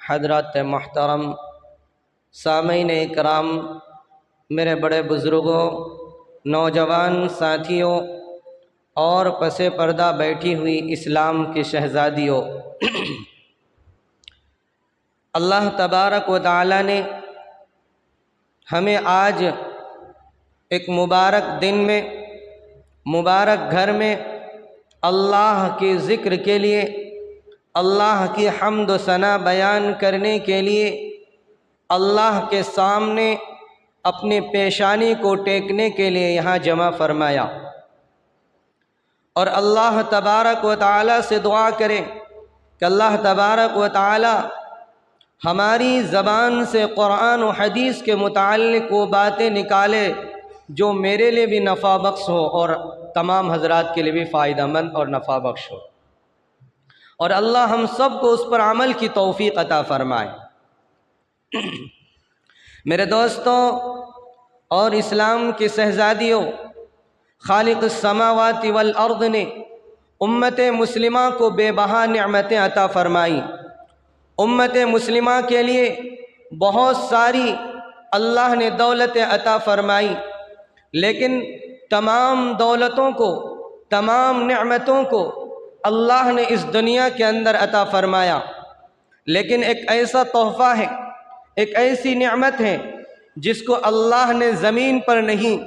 हज़रात मोहतरम, सामीन इकराम, मेरे बड़े बुज़ुर्गों, नौजवान साथियों और पसे पर्दा बैठी हुई इस्लाम की शहज़ादियों, अल्लाह तबारक व तआला ने हमें आज एक मुबारक दिन में, मुबारक घर में अल्लाह के ज़िक्र के लिए, अल्लाह की हम्द व सना बयान करने के लिए, अल्लाह के सामने अपने पेशानी को टेकने के लिए यहाँ जमा फरमाया। और अल्लाह तबारक व तआला से दुआ करें कि अल्लाह तबारक व तआला हमारी ज़बान से कुरान और हदीस के मुताल्लिक़ वो बातें निकाले जो मेरे लिए भी नफ़ा बख्श हो और तमाम हज़रात के लिए भी फ़ायदेमंद और नफ़ा बख्श हो। और अल्लाह हम सब को उस पर अमल की तौफ़ीक़ अता फ़रमाए। मेरे दोस्तों और इस्लाम की शहज़ादियों, खालिक़ समावाति वल अर्द ने उम्मत मुस्लिमा को बेबहा निअमतें अता फ़रमाई। उम्मत मुस्लिमा के लिए बहुत सारी अल्लाह ने दौलतें अता फ़रमाई, लेकिन तमाम दौलतों को, तमाम नेमतों को अल्लाह ने इस दुनिया के अंदर अता फ़रमाया, लेकिन एक ऐसा तोहफ़ा है, एक ऐसी नेमत है जिसको अल्लाह ने ज़मीन पर नहीं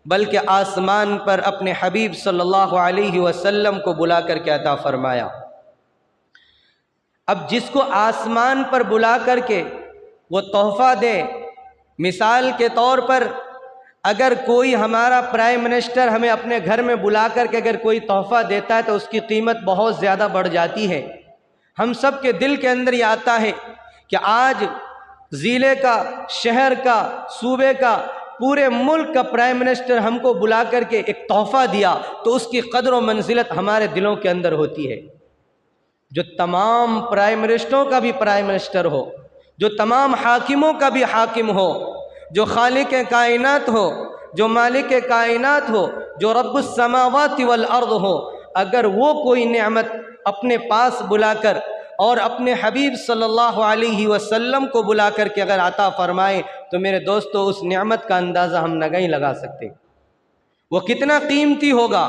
बल्कि आसमान पर अपने हबीब सल्लल्लाहु अलैहि वसल्लम को बुला कर के अता फ़रमाया। अब जिसको आसमान पर बुला कर के वो तोहफ़ा दे, मिसाल के तौर पर अगर कोई हमारा प्राइम मिनिस्टर हमें अपने घर में बुला कर के अगर कोई तोहफ़ा देता है तो उसकी कीमत बहुत ज़्यादा बढ़ जाती है। हम सब के दिल के अंदर ये आता है कि आज ज़िले का, शहर का, सूबे का, पूरे मुल्क का प्राइम मिनिस्टर हमको बुला कर के एक तोहफ़ा दिया तो उसकी कदर व मंजिलत हमारे दिलों के अंदर होती है। जो तमाम प्राइम मिनिस्टरों का भी प्राइम मिनिस्टर हो, जो तमाम हाकिमों का भी हाकिम हो, जो खालिक कायनात हो, जो मालिक कायनात हो, जो रब्बुस समावाति वल अर्द हो, अगर वो कोई नेमत अपने पास बुलाकर और अपने हबीब सल्लल्लाहु अलैहि वसल्लम को बुला कर के अगर अता फ़रमाए तो मेरे दोस्तों उस नेमत का अंदाज़ा हम नहीं लगा सकते। वो कितना कीमती होगा,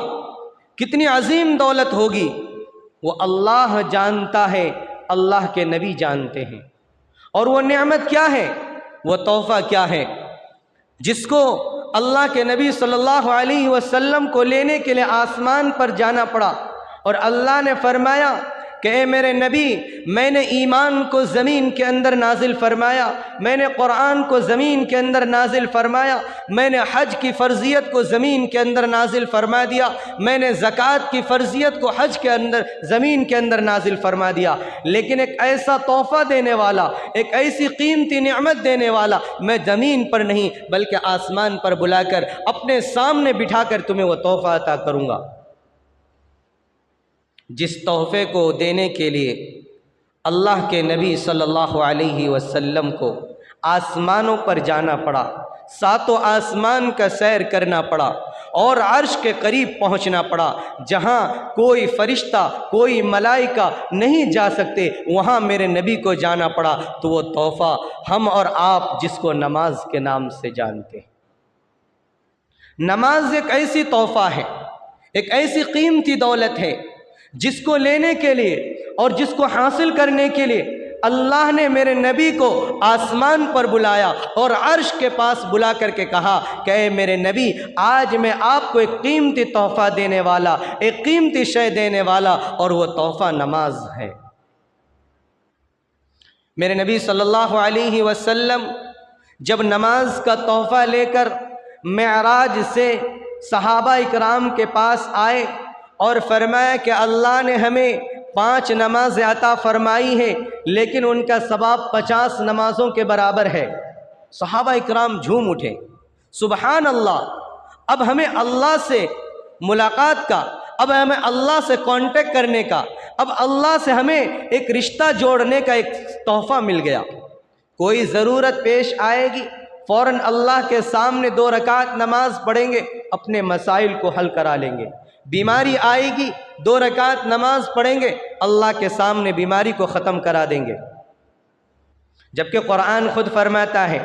कितनी अजीम दौलत होगी, वो अल्लाह जानता है, अल्लाह के नबी जानते हैं। और वो नेमत क्या है, वो तोहफ़ा क्या है जिसको अल्लाह के नबी सल्लल्लाहु अलैहि वसल्लम को लेने के लिए आसमान पर जाना पड़ा। और अल्लाह ने फरमाया कि ए मेरे नबी, मैंने ईमान को ज़मीन के अंदर नाजिल फरमाया, मैंने कुरान को ज़मीन के अंदर नाजिल फरमाया, मैंने हज की फ़र्ज़ियत को ज़मीन के अंदर नाजिल फरमा दिया, मैंने ज़कात की फ़र्ज़ियत को हज के अंदर ज़मीन के अंदर नाजिल फरमा दिया। लेकिन एक ऐसा तोहफ़ा देने वाला, एक ऐसी कीमती नेमत देने वाला मैं ज़मीन पर नहीं बल्कि आसमान पर बुलाकर अपने सामने बिठाकर तुम्हें वो तोहफ़ा अता करूँगा। जिस तोहफ़े को देने के लिए अल्लाह के नबी सल्लल्लाहु अलैहि वसल्लम को आसमानों पर जाना पड़ा, सातों आसमान का सैर करना पड़ा और अर्श के करीब पहुंचना पड़ा, जहां कोई फरिश्ता, कोई मलाइका नहीं जा सकते, वहां मेरे नबी को जाना पड़ा। तो वो तोहफ़ा हम और आप जिसको नमाज के नाम से जानते हैं। नमाज एक ऐसी तोहफ़ा है, एक ऐसी कीमती दौलत है जिसको लेने के लिए और जिसको हासिल करने के लिए अल्लाह ने मेरे नबी को आसमान पर बुलाया और अर्श के पास बुला करके कहा कि ऐ मेरे नबी, आज मैं आपको एक कीमती तोहफ़ा देने वाला, एक कीमती शय देने वाला, और वो तोहफ़ा नमाज है। मेरे नबी सल्लल्लाहु अलैहि वसल्लम जब नमाज का तोहफ़ा लेकर मेराज से सहाबा इकराम के पास आए और फरमाया कि अल्लाह ने हमें 5 नमाज अता फरमाई है, लेकिन उनका सवाब 50 नमाजों के बराबर है। सहाबा इकराम झूम उठे, सुबहान अल्लाह, अब हमें अल्लाह से मुलाकात का, अब हमें अल्लाह से कांटेक्ट करने का, अब अल्लाह से हमें एक रिश्ता जोड़ने का एक तोहफ़ा मिल गया। कोई ज़रूरत पेश आएगी, फ़ौरन अल्लाह के सामने 2 रकात नमाज पढ़ेंगे, अपने मसाइल को हल करा लेंगे। बीमारी आएगी, 2 रकात नमाज पढ़ेंगे, अल्लाह के सामने बीमारी को ख़त्म करा देंगे। जबकि कुरान खुद फरमाता है,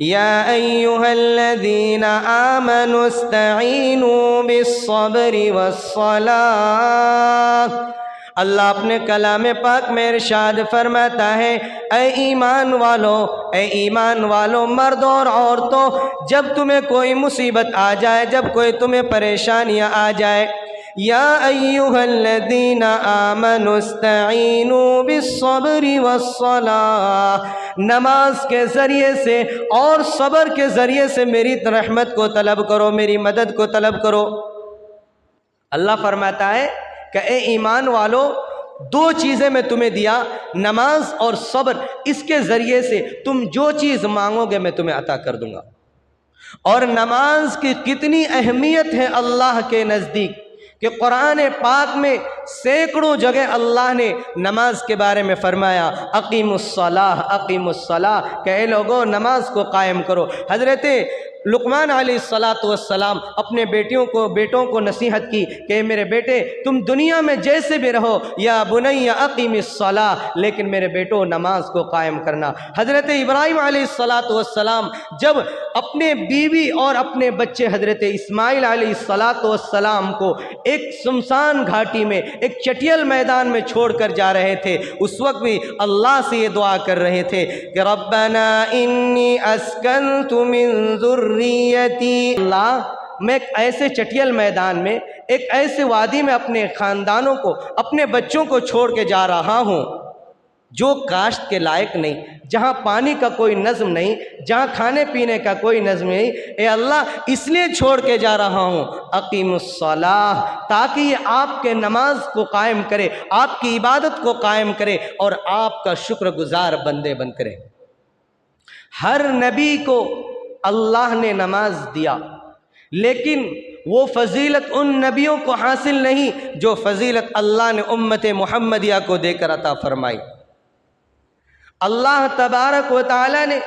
या अय्युहल्लज़ीना आमनुस्तईनु बिस्सब्रि वस्सलाह। अल्लाह अपने कलाम पाक में इरशाद फरमाता है, ऐ ईमान वालों, मर्दों और औरतों, जब तुम्हें कोई मुसीबत आ जाए, जब कोई तुम्हें परेशानियां आ जाए, या अय्युहल्लज़ीना आमनुस्तईनु बिस्सब्रि वस्सलाह, नमाज के ज़रिए से और सब्र के ज़रिए से मेरी रहमत को तलब करो, मेरी मदद को तलब करो। अल्लाह फरमाता है कि ए ईमान वालों, 2 चीज़ें मैं तुम्हें दिया, नमाज और सब्र, इसके ज़रिए से तुम जो चीज़ मांगोगे मैं तुम्हें अता कर दूंगा। और नमाज की कितनी अहमियत है अल्लाह के नज़दीक कि कुरान पाक में सैकड़ों जगह अल्लाह ने नमाज के बारे में फरमाया, अक़ीमुस्सलाह अक़ीमुस्सलाह, कहे लोगों नमाज को कायम करो। हज़रत लुक़मान अलैहिस्सलातु वस्सलाम अपने बेटों को नसीहत की कि मेरे बेटे, तुम दुनिया में जैसे भी रहो, या बुनैया अक़ीमिस्सलाह, लेकिन मेरे बेटो नमाज को कायम करना। हज़रत इब्राहीम अलैहिस्सलातु वस्सलाम जब अपने बीवी और अपने बच्चे हज़रत इस्माइल अलैहिस्सलातु वस्सलाम को एक सुनसान घाटी में, एक चटियल मैदान में छोड़कर जा रहे थे, उस वक्त भी अल्लाह से ये दुआ कर रहे थे कि रब्बना इन्नी अस्कन्तु मिन ज़ुर्रियती, अल्लाह मैं एक ऐसे चटियल मैदान में, एक ऐसे वादी में अपने ख़ानदानों को, अपने बच्चों को छोड़ के जा रहा हूँ जो काश्त के लायक नहीं, जहाँ पानी का कोई नज़्म नहीं, जहाँ खाने पीने का कोई नज़्म नहीं। ए अल्लाह, इसलिए छोड़ के जा रहा हूँ अक़ीमुस्सलाह, ताकि ये आपके नमाज को कायम करे, आपकी इबादत को कायम करे और आपका शुक्रगुजार बंदे बन करे। हर नबी को अल्लाह ने नमाज दिया, लेकिन वो फजीलत उन नबियों को हासिल नहीं जो फजीलत अल्लाह ने उम्मत मुहम्मदिया को देकर अता फरमाई। अल्लाह तबारक व तआला ने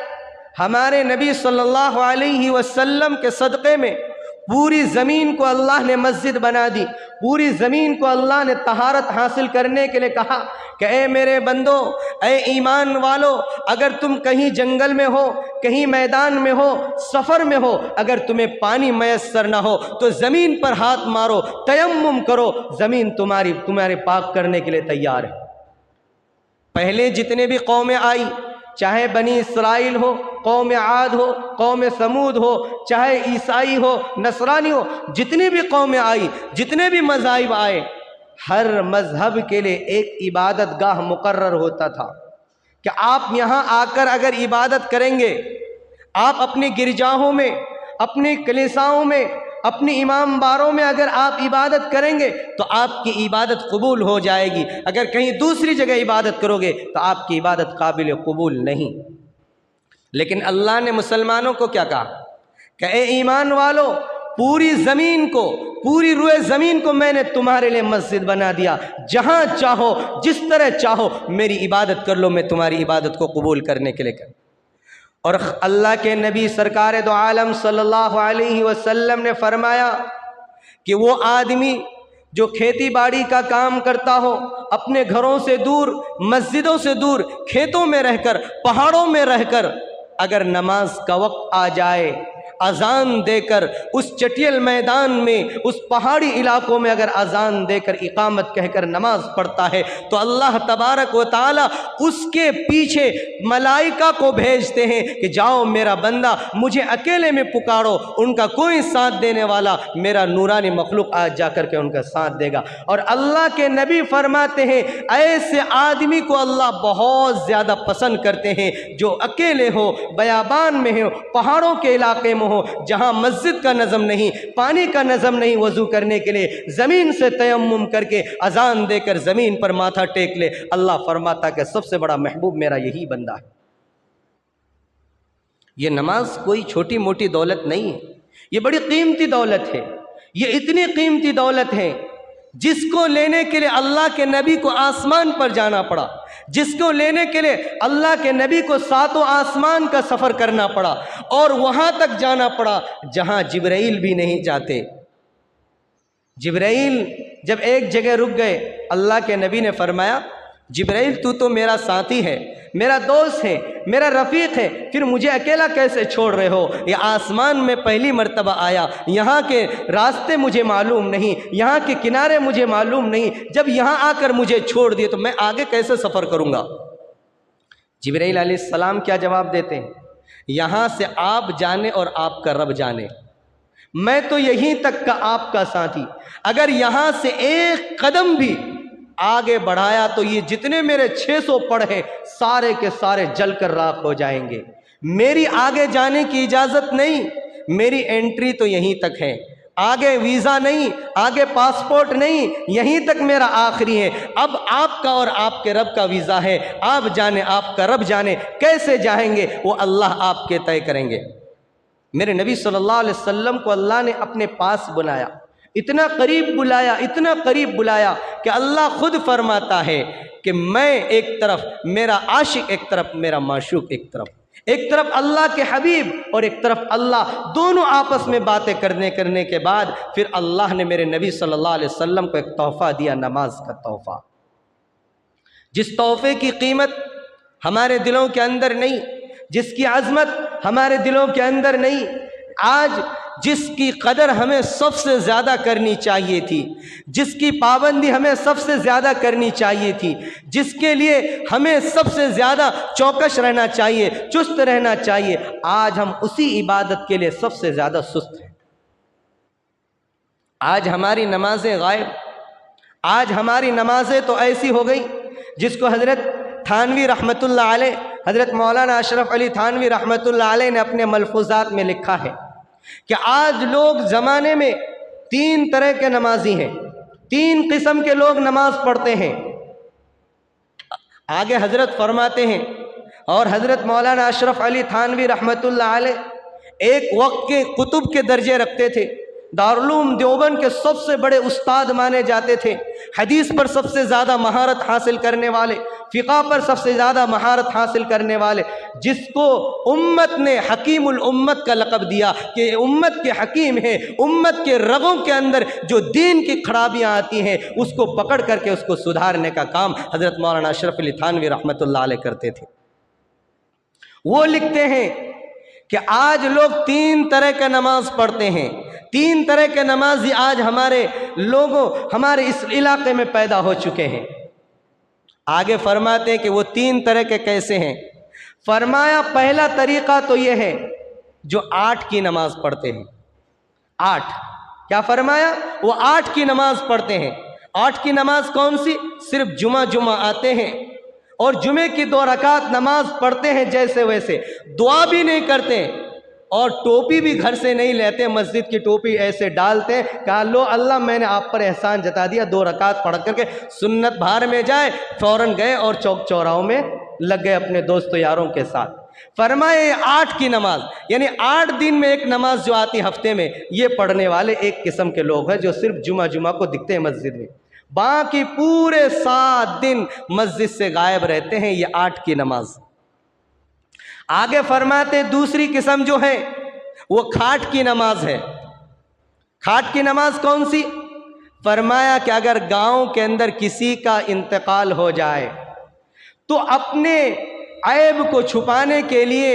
हमारे नबी सल्लल्लाहु अलैहि वसल्लम के सदक़े में पूरी ज़मीन को अल्लाह ने मस्जिद बना दी। पूरी ज़मीन को अल्लाह ने तहारत हासिल करने के लिए कहा कि ए मेरे बंदो, ए ईमान वालों, अगर तुम कहीं जंगल में हो, कहीं मैदान में हो, सफ़र में हो, अगर तुम्हें पानी मैसर ना हो तो ज़मीन पर हाथ मारो, तयम्मुम करो, ज़मीन तुम्हारे पाक करने के लिए तैयार है। पहले जितने भी कौमें आई, चाहे बनी इसराइल हो, कौम आद हो, कौम समूद हो, चाहे ईसाई हो, नसरानी हो, जितनी भी कौमें आई, जितने भी मज़ाहिब आए, हर मज़हब के लिए एक इबादत गाह मुकर्रर होता था कि आप यहाँ आकर अगर इबादत करेंगे, आप अपनी गिरजाओं में, अपनी कलीसाओं में, अपनी इमाम बारों में अगर आप इबादत करेंगे तो आपकी इबादत कबूल हो जाएगी। अगर कहीं दूसरी जगह इबादत करोगे तो आपकी इबादत काबिल कबूल नहीं। लेकिन अल्लाह ने मुसलमानों को क्या कहा कि ए ईमान वालों, पूरी ज़मीन को, पूरी रुए ज़मीन को मैंने तुम्हारे लिए मस्जिद बना दिया, जहाँ चाहो, जिस तरह चाहो मेरी इबादत कर लो, मैं तुम्हारी इबादत को कबूल करने के लिए कर। और अल्लाह के नबी सरकार दो आलम सल्लल्लाहु अलैहि वसल्लम ने फरमाया कि वो आदमी जो खेती बाड़ी का काम करता हो, अपने घरों से दूर, मस्जिदों से दूर, खेतों में रहकर, पहाड़ों में रहकर, अगर नमाज का वक्त आ जाए, अजान देकर उस चटियल मैदान में, उस पहाड़ी इलाकों में अगर अजान देकर इकामत कहकर नमाज पढ़ता है तो अल्लाह तबारक व तआला उसके पीछे मलाइका को भेजते हैं कि जाओ मेरा बंदा मुझे अकेले में पुकारो, उनका कोई साथ देने वाला मेरा नूरानी मखलूक आज जाकर के उनका साथ देगा। और अल्लाह के नबी फरमाते हैं ऐसे आदमी को अल्लाह बहुत ज़्यादा पसंद करते हैं जो अकेले हो, बयाबान में हो, पहाड़ों के इलाके में हो, जहाँ मस्जिद का नज़म नहीं, पानी का नज़म नहीं, वज़ू करने के लिए ज़मीन से तयम्मुम करके अजान देकर ज़मीन पर माथा टेक ले। अल्लाह फरमाता कि सबसे बड़ा महबूब मेरा यही बंदा है। ये नमाज कोई छोटी मोटी दौलत नहीं है, ये बड़ी कीमती दौलत है। ये इतनी कीमती दौलत है जिसको लेने के लिए अल्लाह के नबी को आसमान पर जाना पड़ा, जिसको लेने के लिए अल्लाह के नबी को सातों आसमान का सफ़र करना पड़ा और वहाँ तक जाना पड़ा जहाँ जिब्राइल भी नहीं जाते। जिब्राइल जब एक जगह रुक गए, अल्लाह के नबी ने फरमाया जिब्राइल तू तो मेरा साथी है, मेरा दोस्त है, मेरा रफ़ीक है, फिर मुझे अकेला कैसे छोड़ रहे हो? ये आसमान में पहली मर्तबा आया, यहाँ के रास्ते मुझे मालूम नहीं, यहाँ के किनारे मुझे मालूम नहीं, जब यहाँ आकर मुझे छोड़ दिए तो मैं आगे कैसे सफ़र करूँगा? जिब्राइल अलैहिस्सलाम क्या जवाब देते हैं? यहाँ से आप जाने और आपका रब जाने, मैं तो यहीं तक का आपका साथी, अगर यहाँ से एक कदम भी आगे बढ़ाया तो ये जितने मेरे 600 पड़ हैं सारे के सारे जलकर राख हो जाएंगे। मेरी आगे जाने की इजाज़त नहीं, मेरी एंट्री तो यहीं तक है, आगे वीज़ा नहीं, आगे पासपोर्ट नहीं, यहीं तक मेरा आखिरी है। अब आपका और आपके रब का वीज़ा है, आप जाने आपका रब जाने, कैसे जाएंगे वो अल्लाह आपके तय करेंगे। मेरे नबी सल्लल्लाहु अलैहि वसल्लम को अल्लाह ने अपने पास बुलाया, इतना करीब बुलाया, इतना करीब बुलाया कि अल्लाह खुद फरमाता है कि मैं एक तरफ मेरा आशिक, एक तरफ मेरा माशूक, एक तरफ अल्लाह के हबीब और एक तरफ अल्लाह, दोनों आपस में बातें करने के बाद फिर अल्लाह ने मेरे नबी सल्लल्लाहु अलैहि वसल्लम को एक तोहफ़ा दिया, नमाज का तोहफ़ा, जिस तोहफ़े की कीमत हमारे दिलों के अंदर नहीं, जिसकी अज़मत हमारे दिलों के अंदर नहीं, आज जिसकी कदर हमें सबसे ज़्यादा करनी चाहिए थी, जिसकी पाबंदी हमें सबसे ज़्यादा करनी चाहिए थी, जिसके लिए हमें सबसे ज़्यादा चौकस रहना चाहिए, चुस्त रहना चाहिए, आज हम उसी इबादत के लिए सबसे ज़्यादा सुस्त हैं। आज हमारी नमाज़ें गायब, आज हमारी नमाज़ें तो ऐसी हो गई जिसको हज़रत थानवी रहमतुल्लाह अलैह, हज़रत मौलाना अशरफ अली थानवी रहमतुल्लाह अलैह ने अपने मलफूज़ात में लिखा है कि आज लोग ज़माने में 3 तरह के नमाजी हैं, 3 किस्म के लोग नमाज पढ़ते हैं। आगे हज़रत फरमाते हैं और हज़रत मौलाना अशरफ अली थानवी रहमतुल्लाह अलैह एक वक्त के कुतुब के दर्जे रखते थे, दारुल उलूम देवबंद के सबसे बड़े उस्ताद माने जाते थे, हदीस पर सबसे ज़्यादा महारत हासिल करने वाले, फ़िक़ा पर सबसे ज़्यादा महारत हासिल करने वाले, जिसको उम्मत ने हकीमुल उम्मत का लक़ब दिया कि उम्मत के हकीम है, उम्मत के रगों के अंदर जो दीन की खराबियाँ आती हैं उसको पकड़ करके उसको सुधारने का काम हज़रत मौलाना अशरफ अली थानवी रहमतुल्लाह अलैह करते थे। वो लिखते हैं कि आज लोग 3 तरह का नमाज पढ़ते हैं, 3 तरह के नमाजी आज हमारे लोगों, हमारे इस इलाके में पैदा हो चुके हैं। आगे फरमाते हैं कि वो 3 तरह के कैसे हैं। फरमाया पहला तरीक़ा तो ये है जो 8 की नमाज पढ़ते हैं। 8 क्या फरमाया? वो 8 की नमाज पढ़ते हैं। 8 की नमाज कौन सी? सिर्फ जुमा आते हैं और जुमे की 2 रकात नमाज पढ़ते हैं, जैसे वैसे दुआ भी नहीं करते और टोपी भी घर से नहीं लेते, मस्जिद की टोपी ऐसे डालते हैं, कहा लो अल्लाह मैंने आप पर एहसान जता दिया, 2 रकात पढ़ करके सुन्नत बाहर में जाए, फ़ौरन गए और चौक चौराहों में लग गए अपने दोस्तों यारों के साथ। फरमाए 8 की नमाज यानी 8 दिन में एक नमाज जो आती हफ्ते में, ये पढ़ने वाले एक किस्म के लोग हैं जो सिर्फ जुमा को दिखते हैं मस्जिद में, बाकी पूरे 7 दिन मस्जिद से गायब रहते हैं। ये 8 की नमाज। आगे फरमाते दूसरी किस्म जो है वो खाट की नमाज है। खाट की नमाज कौन सी? फरमाया कि अगर गांव के अंदर किसी का इंतकाल हो जाए तो अपने ऐब को छुपाने के लिए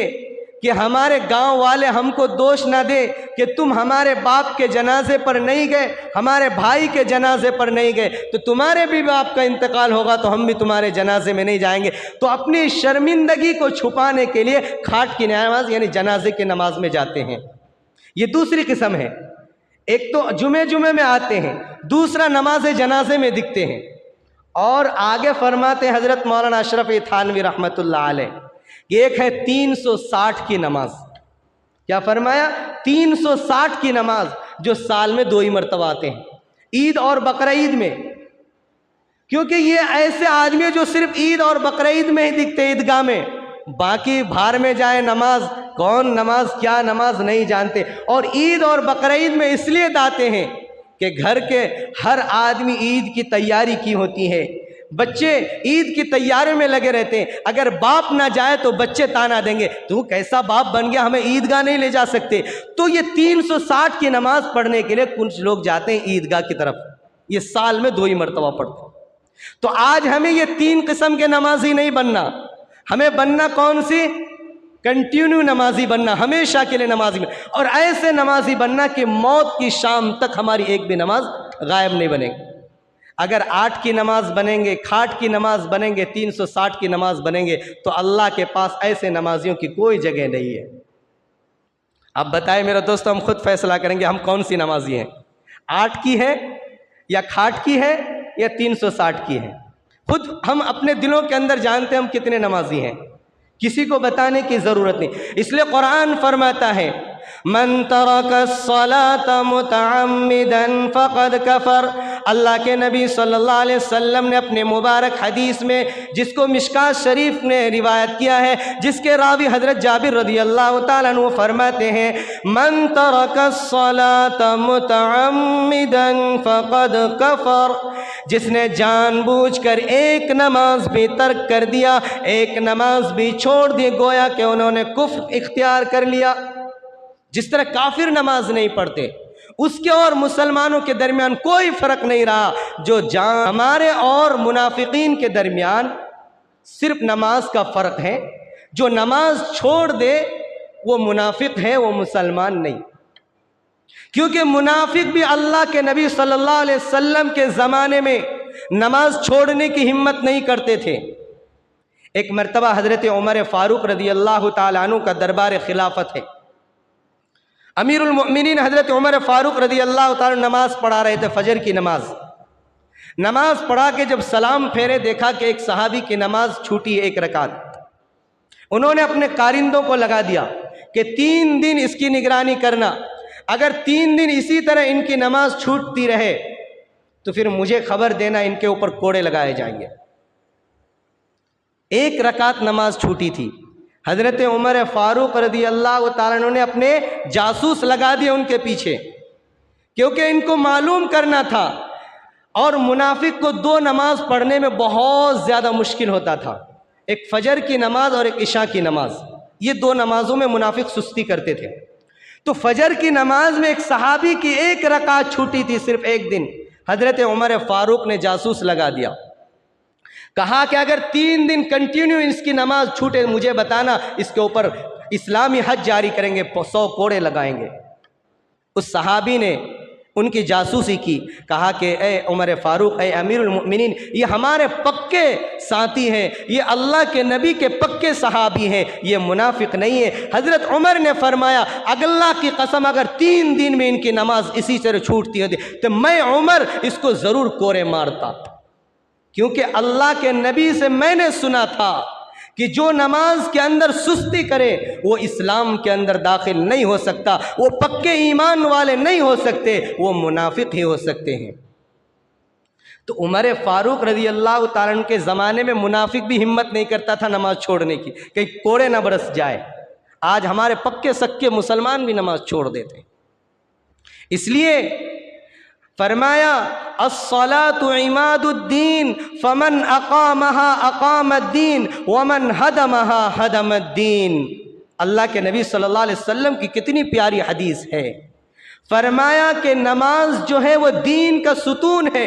कि हमारे गांव वाले हमको दोष ना दे कि तुम हमारे बाप के जनाजे पर नहीं गए, हमारे भाई के जनाजे पर नहीं गए, तो तुम्हारे भी बाप का इंतकाल होगा तो हम भी तुम्हारे जनाजे में नहीं जाएंगे। तो अपनी शर्मिंदगी को छुपाने के लिए खाट की नमाज यानी जनाजे की नमाज में जाते हैं। ये दूसरी किस्म है। एक तो जुमे में आते हैं, दूसरा नमाज जनाजे में दिखते हैं। और आगे फरमाते हज़रत मौलाना अशरफ थानवी रहमतुल्लाह अलैह, एक है 360 की नमाज। क्या फरमाया? 360 की नमाज जो साल में 2 ही मरतबा आते हैं, ईद और बकरा ईद में। क्योंकि ये ऐसे आदमी है जो सिर्फ ईद और बकरा ईद में ही दिखते ईदगाह में, बाकी बाहर में जाए नमाज, कौन नमाज क्या नमाज नहीं जानते। और ईद और बकरा ईद में इसलिए दाते हैं कि घर के हर आदमी ईद की तैयारी की होती है, बच्चे ईद की तैयारी में लगे रहते हैं। अगर बाप ना जाए तो बच्चे ताना देंगे, तू कैसा बाप बन गया, हमें ईदगाह नहीं ले जा सकते। तो ये 360 की नमाज पढ़ने के लिए कुछ लोग जाते हैं ईदगाह की तरफ, ये साल में 2 ही मरतबा पढ़ते हैं। तो आज हमें ये 3 किस्म के नमाजी नहीं बनना, हमें बनना कौन सी? कंटिन्यू नमाजी बनना, हमेशा के लिए नमाजी बनना। और ऐसे नमाजी बनना कि मौत की शाम तक हमारी एक भी नमाज गायब नहीं बनेगी। अगर 8 की नमाज बनेंगे, खाट की नमाज बनेंगे, 360 की नमाज बनेंगे, तो अल्लाह के पास ऐसे नमाजियों की कोई जगह नहीं है। अब बताएं मेरे दोस्तों, हम खुद फैसला करेंगे हम कौन सी नमाजी हैं, 8 की है या खाट की है या 360 की है। खुद हम अपने दिलों के अंदर जानते हैं हम कितने नमाजी हैं, किसी को बताने की ज़रूरत नहीं। इसलिए कुरान फरमाता है, मन तरकस्सलात मुतअम्मिदन फ़क़द कफ़र। अल्लाह के नबी सल्लल्लाहु अलैहि वसल्लम ने अपने मुबारक हदीस में, जिसको मिशकात शरीफ ने रिवायत किया है, जिसके रावी हज़रत जाबिर रज़ियल्लाहु ताला अन्हु फरमाते हैं, मन तरकस्सलात मुतअम्मिदन फ़क़द कफ़र। जिसने जानबूझकर एक नमाज भी तर्क कर दिया, एक नमाज भी छोड़ दी, गोया कि उन्होंने कुफ्र इख्तियार कर लिया। जिस तरह काफिर नमाज नहीं पढ़ते, उसके और मुसलमानों के दरमियान कोई फ़र्क नहीं रहा। जो हमारे और मुनाफिकीन के दरमियान सिर्फ नमाज का फ़र्क है। जो नमाज छोड़ दे वो मुनाफिक है, वो मुसलमान नहीं। क्योंकि मुनाफिक भी अल्लाह के नबी सल्लल्लाहु अलैहि वसल्लम के ज़माने में नमाज छोड़ने की हिम्मत नहीं करते थे। एक मरतबा हज़रत उमर फ़ारूक रज़ियल्लाहु ताला अन्हु का दरबार खिलाफत है। अमीरुल मोमिनीन हज़रत उमर फ़ारूक रज़ियल्लाहु ताला नमाज पढ़ा रहे थे, फ़जर की नमाज पढ़ा के जब सलाम फेरे, देखा कि एक सहाबी की नमाज छूटी है, 1 रकात। उन्होंने अपने कारिंदों को लगा दिया कि 3 दिन इसकी निगरानी करना, अगर 3 दिन इसी तरह इनकी नमाज छूटती रहे तो फिर मुझे खबर देना, इनके ऊपर कोड़े लगाए जाएंगे। 1 रकात नमाज छूटी थी। हज़रत उमर फ़ारूक रज़ियल्लाहु ताला अन्हु ने अपने जासूस लगा दिए उनके पीछे, क्योंकि इनको मालूम करना था। और मुनाफिक को 2 नमाज पढ़ने में बहुत ज़्यादा मुश्किल होता था, एक फ़जर की नमाज और एक इशा की नमाज। ये 2 नमाजों में मुनाफिक सुस्ती करते थे। तो फ़जर की नमाज में एक सहाबी की 1 रकात छूटी थी, सिर्फ 1 दिन। हज़रत उमर फ़ारूक ने जासूस लगा दिया, कहा कि अगर 3 दिन कंटिन्यू इसकी नमाज छूटे मुझे बताना, इसके ऊपर इस्लामी हज जारी करेंगे, 100 कोड़े लगाएंगे। उस सहाबी ने उनकी जासूसी की, कहा कि ए उमर फ़ारूक, ए अमीरुल मोमिनीन, ये हमारे पक्के साथी हैं, ये अल्लाह के नबी के पक्के सहाबी हैं, ये मुनाफिक नहीं है। हज़रत उमर ने फरमाया, अल्लाह की कसम अगर 3 दिन में इनकी नमाज इसी तरह छूटती होती तो मैं उमर इसको ज़रूर कोड़े मारता, क्योंकि अल्लाह के नबी से मैंने सुना था कि जो नमाज के अंदर सुस्ती करे वो इस्लाम के अंदर दाखिल नहीं हो सकता, वो पक्के ईमान वाले नहीं हो सकते, वो मुनाफिक ही हो सकते हैं। तो उमर फ़ारूक रज़ियल्लाहु ताला अन्हु के ज़माने में मुनाफिक भी हिम्मत नहीं करता था नमाज छोड़ने की, कहीं कोड़े ना बरस जाए। आज हमारे पक्के सक्के मुसलमान भी नमाज छोड़ देते। इसलिए फरमाया, अस्सलातु इमादुद्दीन फमन अक़ामहा अक़ामद्दीन वमन हदमहा हदमद्दीन। अल्लाह के नबी सल्लल्लाहु अलैहि वसल्लम की कितनी प्यारी हदीस है। फरमाया कि नमाज जो है वो दीन का सुतून है।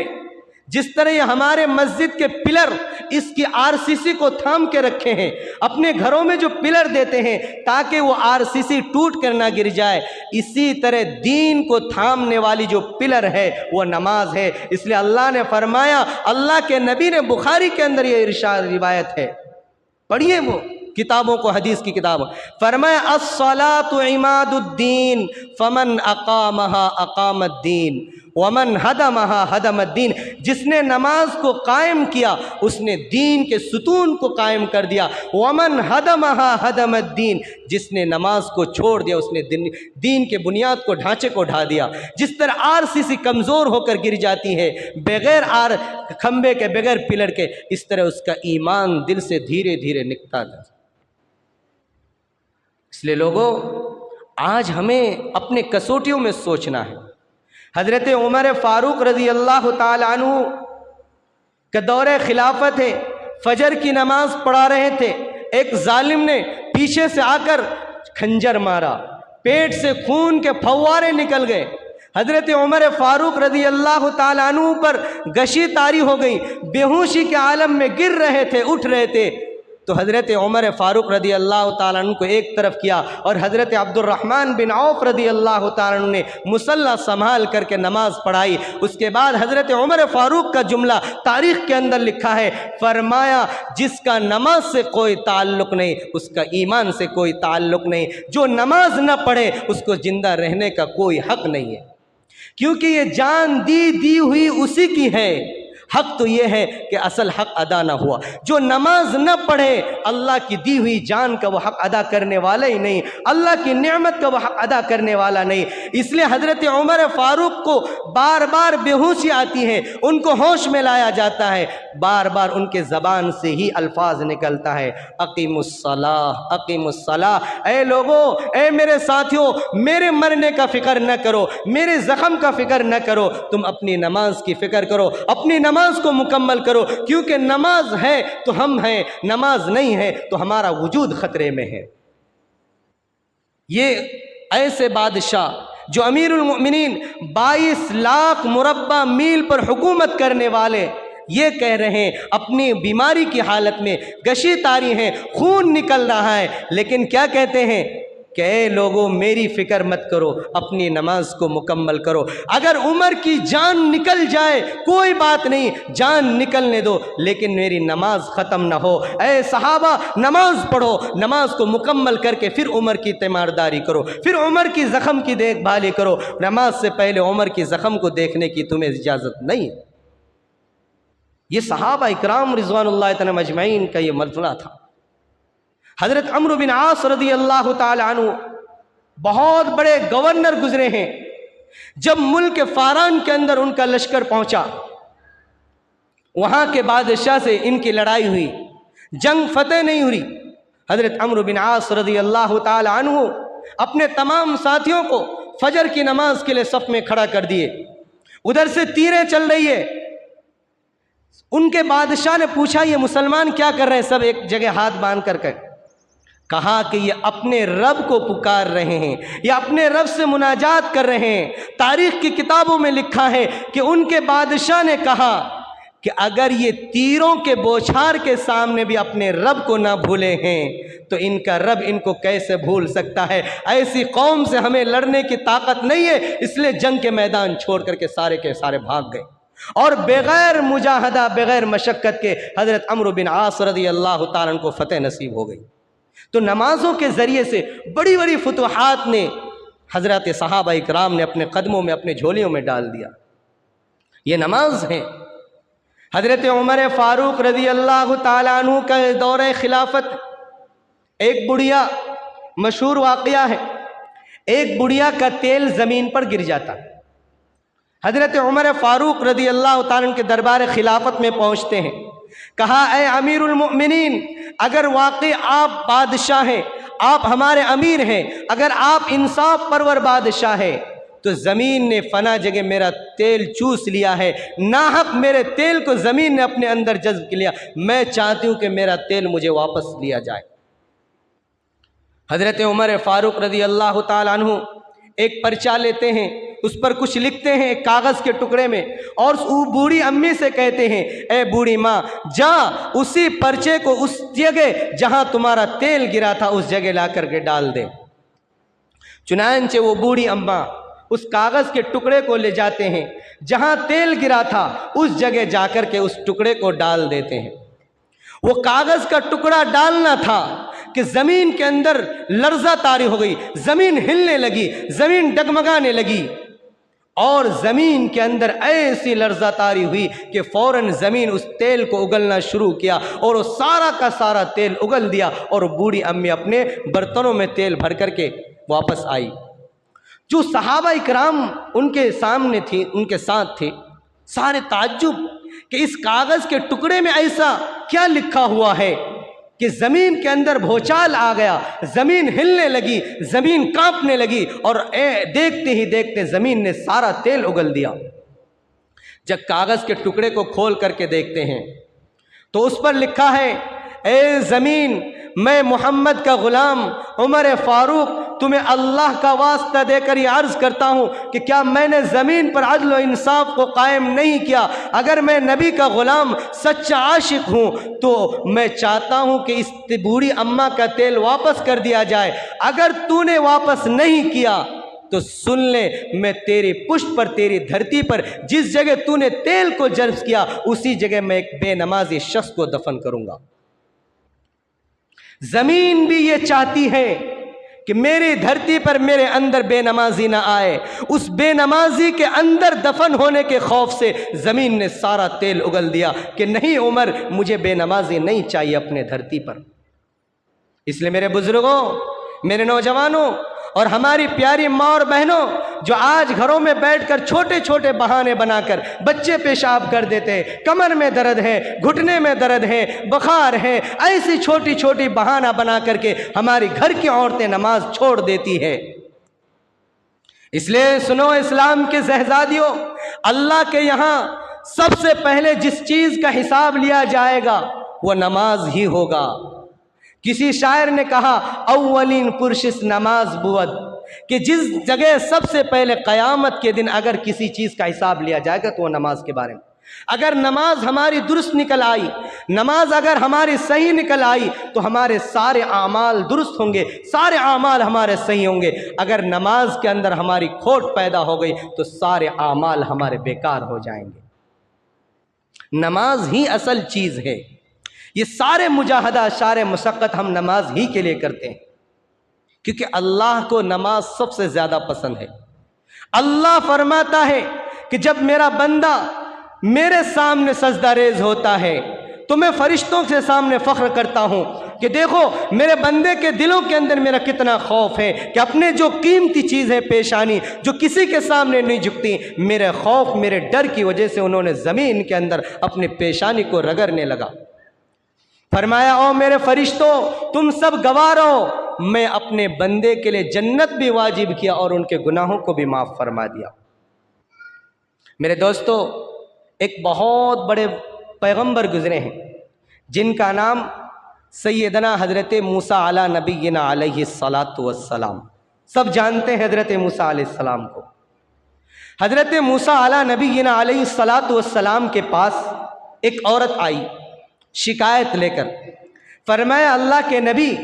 जिस तरह ये हमारे मस्जिद के पिलर इसकी आरसीसी को थाम के रखे हैं, अपने घरों में जो पिलर देते हैं ताकि वो आरसीसी टूट कर ना गिर जाए, इसी तरह दीन को थामने वाली जो पिलर है वो नमाज है। इसलिए अल्लाह ने फरमाया, अल्लाह के नबी ने, बुखारी के अंदर ये इरशाद रिवायत है, पढ़िए वो किताबों को, हदीस की किताब, फरमाया अस्सलातु इमादुद्दीन फमन अकामहा अकामद्दीन वमन हदमहा हदमद्दीन। जिसने नमाज को कायम किया उसने दीन के सुतून को कायम कर दिया। वमन हदमहा हदमद्दीन, जिसने नमाज को छोड़ दिया उसने दीन के बुनियाद को, ढांचे को ढा दिया। जिस तरह आरसीसी कमज़ोर होकर गिर जाती है बगैर खंबे के, बगैर पिलर के, इस तरह उसका ईमान दिल से धीरे धीरे निकलता है। इसलिए लोगों, आज हमें अपने कसौटियों में सोचना है। हज़रत उमर फ़ारूक रज़ी अल्लाह ताला अन्हु के दौरे खिलाफत है, फजर की नमाज पढ़ा रहे थे, एक जालिम ने पीछे से आकर खंजर मारा, पेट से खून के फव्वारे निकल गए। हज़रत उमर फ़ारूक रज़ी अल्लाह ताला अन्हु पर गशी तारी हो गई, बेहोशी के आलम में गिर रहे थे, उठ रहे थे। तो हज़रत उमर फ़ारूक रज़ी अल्लाह ताला अन्हु को एक तरफ किया और हज़रत अब्दुर्रहमान बिन औफ़ रज़ी अल्लाह ताला अन्हु ने मुसल्ला संभाल करके नमाज पढ़ाई। उसके बाद हज़रत उमर फ़ारूक का जुमला तारीख़ के अंदर लिखा है, फरमाया जिसका नमाज से कोई ताल्लुक़ नहीं उसका ईमान से कोई ताल्लुक़ नहीं। जो नमाज न पढ़े उसको ज़िंदा रहने का कोई हक़ नहीं है, क्योंकि ये जान दी हुई उसी की है। हक तो ये है कि असल हक अदा ना हुआ। जो नमाज न पढ़े अल्लाह की दी हुई जान का वो हक अदा करने वाला ही नहीं, अल्लाह की नेमत का वो हक अदा करने वाला नहीं। इसलिए हज़रत उमर फ़ारूक को बार बार बेहोशी आती है, उनको होश में लाया जाता है, बार बार उनके ज़बान से ही अल्फाज निकलता है, अक़ीमुस्सलाह अक़ीमुस्सलाह। ए लोगों, ए मेरे साथियों, मेरे मरने का फ़िक्र न करो, मेरे ज़ख़म का फ़िक्र न करो, तुम अपनी नमाज की फ़िक्र करो, अपनी नमाज को मुकम्मल करो, क्योंकि नमाज है तो हम हैं, नमाज नहीं है तो हमारा वजूद खतरे में है। ये ऐसे बादशाह जो अमीरुल मोमिनीन 22 लाख मुरब्बा मील पर हुकूमत करने वाले, ये कह रहे हैं अपनी बीमारी की हालत में गशी तारी हैं, खून निकल रहा है, लेकिन क्या कहते हैं कि लोगों मेरी फ़िक्र मत करो, अपनी नमाज को मुकम्मल करो। अगर उमर की जान निकल जाए कोई बात नहीं, जान निकलने दो, लेकिन मेरी नमाज ख़त्म ना हो। ऐ सहाबा, नमाज पढ़ो, नमाज को मुकम्मल करके फिर उमर की तीमारदारी करो, फिर उमर की ज़ख़म की देखभाली करो। नमाज से पहले उमर की ज़ख़म को देखने की तुम्हें इजाज़त नहीं। ये सहाबा इकराम रिज़वानुल्लाह तआला मजमईन का ये मसला था। हज़रत अम्र बिन आस रज़ी अल्लाह ताला अन्हु बहुत बड़े गवर्नर गुजरे हैं। जब मुल्क फ़ारान के अंदर उनका लश्कर पहुंचा, वहां के बादशाह से इनकी लड़ाई हुई, जंग फतेह नहीं हुई। हज़रत अम्र बिन आस रज़ी अल्लाह ताला अन्हु अपने तमाम साथियों को फजर की नमाज के लिए सफ़ में खड़ा कर दिए। उधर से तीरें चल रही है। उनके बादशाह ने पूछा ये मुसलमान क्या कर रहे हैं? सब एक जगह हाथ बांध कर कहा कि ये अपने रब को पुकार रहे हैं, ये अपने रब से मुनाजात कर रहे हैं। तारीख़ की किताबों में लिखा है कि उनके बादशाह ने कहा कि अगर ये तीरों के बौछार के सामने भी अपने रब को ना भूले हैं तो इनका रब इनको कैसे भूल सकता है। ऐसी कौम से हमें लड़ने की ताकत नहीं है, इसलिए जंग के मैदान छोड़ करके सारे के सारे भाग गए और बग़ैर मुजाहदा, बग़ैर मशक्क़त के हज़रत अम्र बिन आस रज़ी अल्लाह ताला को फ़तेह नसीब हो गई। तो नमाज़ों के ज़रिए से बड़ी बड़ी फुतूहात ने हज़रत सहाबा इकराम ने अपने कदमों में, अपने झोलियों में डाल दिया। ये नमाज है। हज़रत उमर फ़ारूक रज़ी अल्लाह ताला अन्हु का दौरे खिलाफत, एक बुढ़िया, मशहूर वाक़या है, एक बुढ़िया का तेल ज़मीन पर गिर जाता। हज़रत उमर फ़ारूक रज़ी अल्लाह ताला अन्हु के दरबार खिलाफत में पहुँचते हैं। कहा, ए अमीरुल मोमिनीन, अगर वाकई आप बादशाह हैं, आप हमारे अमीर हैं, अगर आप इंसाफ परवर बादशाह हैं, तो ज़मीन ने फना जगह मेरा तेल चूस लिया है, नाहक मेरे तेल को ज़मीन ने अपने अंदर जज्ब लिया। मैं चाहती हूँ कि मेरा तेल मुझे वापस लिया जाए। हज़रत उमर फ़ारूक रज़ी अल्लाह ताला अन्हु एक पर्चा लेते हैं, उस पर कुछ लिखते हैं एक कागज़ के टुकड़े में, और उस बूढ़ी अम्मी से कहते हैं, ए बूढ़ी माँ, जा उसी पर्चे को उस जगह जहाँ तुम्हारा तेल गिरा था उस जगह ला करके डाल दे। चुनांचे वो बूढ़ी अम्मा उस कागज़ के टुकड़े को ले जाते हैं, जहाँ तेल गिरा था उस जगह जाकर के उस टुकड़े को डाल देते हैं। वो कागज़ का टुकड़ा डालना था कि ज़मीन के अंदर लर्ज़ा तारी हो गई, ज़मीन हिलने लगी, ज़मीन डगमगाने लगी, और ज़मीन के अंदर ऐसी लर्ज़ा तारी हुई कि फ़ौरन ज़मीन उस तेल को उगलना शुरू किया, और वो सारा का सारा तेल उगल दिया, और बूढ़ी अम्मी अपने बर्तनों में तेल भर करके वापस आई। जो सहाबा इकराम उनके सामने थी, उनके साथ थे, सारे ताज्जुब कि इस कागज़ के टुकड़े में ऐसा क्या लिखा हुआ है कि ज़मीन के अंदर भूचाल आ गया, ज़मीन हिलने लगी, ज़मीन कांपने लगी, और देखते ही देखते ज़मीन ने सारा तेल उगल दिया। जब कागज़ के टुकड़े को खोल करके देखते हैं तो उस पर लिखा है, ए ज़मीन, मैं मोहम्मद का ग़ुलाम उमर फ़ारूक तुम्हें अल्लाह का वास्ता देकर ये अर्ज़ करता हूँ कि क्या मैंने ज़मीन पर अदल व इंसाफ को कायम नहीं किया? अगर मैं नबी का ग़ुलाम सच्चा आशिक हूँ तो मैं चाहता हूँ कि इस बूढ़ी अम्मा का तेल वापस कर दिया जाए। अगर तूने वापस नहीं किया तो सुन ले, मैं तेरी पुष्ट पर, तेरी धरती पर जिस जगह तूने तेल को जज्ब किया उसी जगह मैं एक बेनमाजी शख्स को दफन करूँगा। ज़मीन भी ये चाहती है कि मेरी धरती पर मेरे अंदर बेनमाजी ना आए। उस बेनमाजी के अंदर दफन होने के खौफ से ज़मीन ने सारा तेल उगल दिया कि नहीं उमर, मुझे बेनमाजी नहीं चाहिए अपने धरती पर। इसलिए मेरे बुजुर्गों, मेरे नौजवानों और हमारी प्यारी माँ और बहनों, जो आज घरों में बैठकर छोटे छोटे बहाने बनाकर बच्चे पेशाब कर देते हैं, कमर में दर्द है, घुटने में दर्द है, बुखार है, ऐसी छोटी छोटी बहाना बना करके हमारी घर की औरतें नमाज छोड़ देती है। इसलिए सुनो इस्लाम के शहजादियों, अल्लाह के यहाँ सबसे पहले जिस चीज़ का हिसाब लिया जाएगा वो नमाज ही होगा। किसी शायर ने कहा, अव्वलीन पुरशिस नमाज बुअद, कि जिस जगह सबसे पहले क़यामत के दिन अगर किसी चीज़ का हिसाब लिया जाएगा तो वो नमाज के बारे में। अगर नमाज हमारी दुरुस्त निकल आई, नमाज अगर हमारी सही निकल आई तो हमारे सारे आमाल दुरुस्त होंगे, सारे आमाल हमारे सही होंगे। अगर नमाज के अंदर हमारी खोट पैदा हो गई तो सारे आमाल हमारे बेकार हो जाएंगे। नमाज ही असल चीज़ है। ये सारे मुजाहदा, सारे मुशक्क़त हम नमाज ही के लिए करते हैं, क्योंकि अल्लाह को नमाज सबसे ज़्यादा पसंद है। अल्लाह फरमाता है कि जब मेरा बंदा मेरे सामने सजदा रेज़ होता है तो मैं फ़रिश्तों के सामने फ़ख्र करता हूँ कि देखो मेरे बंदे के दिलों के अंदर मेरा कितना खौफ है कि अपने जो कीमती चीज़ है पेशानी, जो किसी के सामने नहीं झुकती, मेरे खौफ, मेरे डर की वजह से उन्होंने ज़मीन के अंदर अपने पेशानी को रगड़ने लगा। फरमाया, ओ मेरे फरिश्तों, तुम सब गवाह रहो, मैं अपने बंदे के लिए जन्नत भी वाजिब किया और उनके गुनाहों को भी माफ़ फरमा दिया। मेरे दोस्तों, एक बहुत बड़े पैगंबर गुजरे हैं जिनका नाम सैयदना हज़रत मूसा अला नबीना अलैहिस्सलातु वस्सलाम। सब जानते हैं हज़रत मूसा अलैहिस्सलाम को। हज़रत मूसा अला नबीना अलैहिस्सलातु वस्सलाम के पास एक औरत आई शिकायत लेकर। फरमाया, अल्लाह के नबी,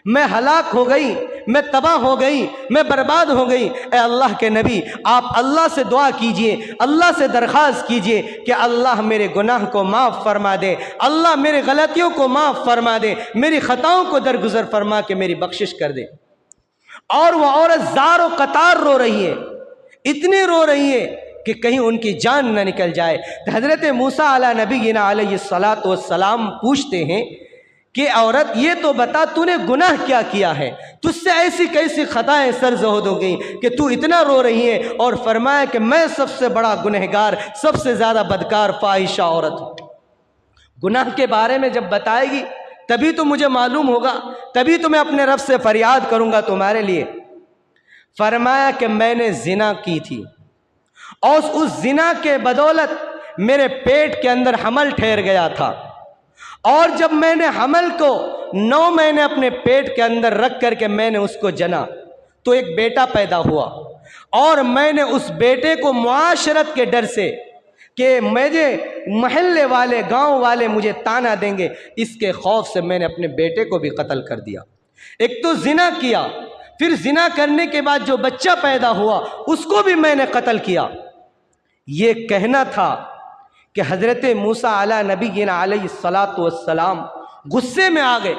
मैं हलाक हो गई, मैं तबाह हो गई, मैं बर्बाद हो गई। ए अल्लाह के नबी, आप अल्लाह से दुआ कीजिए, अल्लाह से दरख्वास्त कीजिए कि अल्लाह मेरे गुनाह को माफ़ फरमा दे, अल्लाह मेरी गलतियों को माफ़ फरमा दे, मेरी ख़ताओं को दरगुजर फरमा के मेरी बख्शिश कर दे। और वह औरत ज़ारो कतार रो रही है, इतनी रो रही है कि कहीं उनकी जान न निकल जाए। तो हज़रत मूसा अला नबीना अलैहिस्सलातु वस्सलाम पूछते हैं कि औरत, ये तो बता तूने गुनाह क्या किया है, तुझसे ऐसी कैसी खताएं सरज़द हो गई कि तू इतना रो रही है। और फरमाया कि मैं सबसे बड़ा गुनहगार, सबसे ज़्यादा बदकार फाहिशा औरत हूँ। गुनाह के बारे में जब बताएगी तभी तो मुझे मालूम होगा, तभी तो मैं अपने रब से फरियाद करूँगा तुम्हारे लिए। फरमाया कि मैंने ज़िना की थी और उस ज़िना के बदौलत मेरे पेट के अंदर हमल ठहर गया था, और जब मैंने हमल को 9 महीने अपने पेट के अंदर रख करके मैंने उसको जना तो एक बेटा पैदा हुआ। और मैंने उस बेटे को मुआशरत के डर से कि मुझे महल्ले वाले गांव वाले मुझे ताना देंगे, इसके खौफ से मैंने अपने बेटे को भी कत्ल कर दिया। एक तो जिना किया, फिर जिना करने के बाद जो बच्चा पैदा हुआ उसको भी मैंने कत्ल किया। ये कहना था कि हज़रत मूसा अला नबीना अलैहिस्सलातु वस्सलाम गुस्से में आ गए,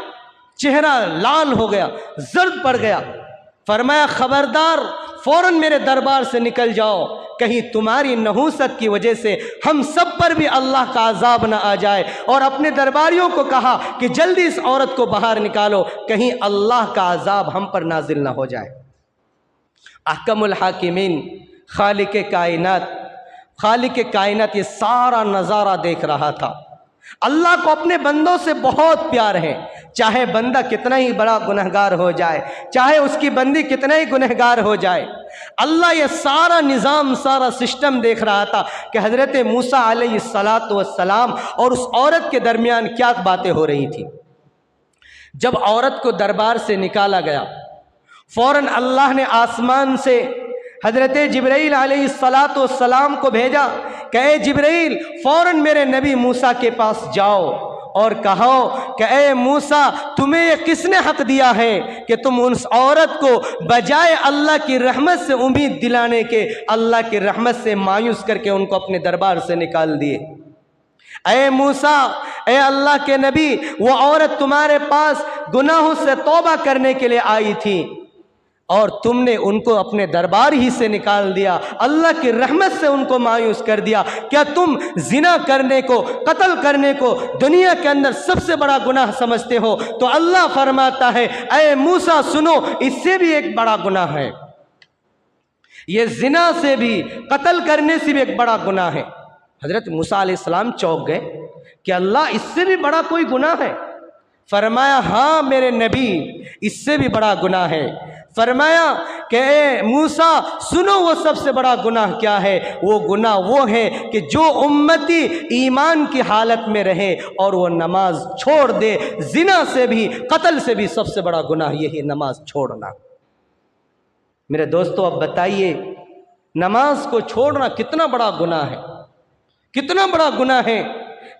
चेहरा लाल हो गया, जर्द पड़ गया। फरमाया खबरदार, फौरन मेरे दरबार से निकल जाओ, कहीं तुम्हारी नहूसत की वजह से हम सब पर भी अल्लाह का अजाब न आ जाए। और अपने दरबारियों को कहा कि जल्दी इस औरत को बाहर निकालो, कहीं अल्लाह का अजाब हम पर नाजिल न हो जाए। अहकमुल हाकिमीन खालिक कायनात ये सारा नज़ारा देख रहा था। अल्लाह को अपने बंदों से बहुत प्यार है, चाहे बंदा कितना ही बड़ा गुनहगार हो जाए, चाहे उसकी बंदी कितना ही गुनहगार हो जाए। अल्लाह ये सारा निज़ाम, सारा सिस्टम देख रहा था कि हज़रत मूसा अलैहिस्सलातु वस्सलाम और उस औरत के दरमियान क्या बातें हो रही थी। जब औरत को दरबार से निकाला गया, फ़ौरन अल्लाह ने आसमान से हज़रत जिब्राईल अलैहिस्सलातु वस्सलाम को भेजा कि ए जिब्राईल, फ़ौरन मेरे नबी मूसा के पास जाओ और कहो कि ए मूसा, तुम्हें ये किसने हक़ दिया है कि तुम उस औरत को बजाय अल्लाह की रहमत से उम्मीद दिलाने के अल्लाह की रहमत से मायूस करके उनको अपने दरबार से निकाल दिए। ए मूसा, ए अल्लाह के नबी, वो औरत तुम्हारे पास गुनाहों से तौबा करने के लिए आई थी और तुमने उनको अपने दरबार ही से निकाल दिया, अल्लाह की रहमत से उनको मायूस कर दिया। क्या तुम जिना करने को, कत्ल करने को दुनिया के अंदर सबसे बड़ा गुनाह समझते हो? तो अल्लाह फरमाता है, ऐ मूसा सुनो, इससे भी एक बड़ा गुनाह है, ये जिना से भी, कत्ल करने से भी एक बड़ा गुनाह है। हज़रत मूसा अलैहिस्सलाम चौंक गए कि अल्लाह, इससे भी बड़ा कोई गुनाह है? फरमाया, हाँ मेरे नबी, इससे भी बड़ा गुनाह है। फरमाया कि ए मूसा सुनो, वो सबसे बड़ा गुनाह क्या है? वो गुनाह वो है कि जो उम्मती ईमान की हालत में रहे और वो नमाज छोड़ दे। जिना से भी, कत्ल से भी सबसे बड़ा गुनाह यही नमाज छोड़ना। मेरे दोस्तों, अब बताइए, नमाज को छोड़ना कितना बड़ा गुनाह है, कितना बड़ा गुनाह है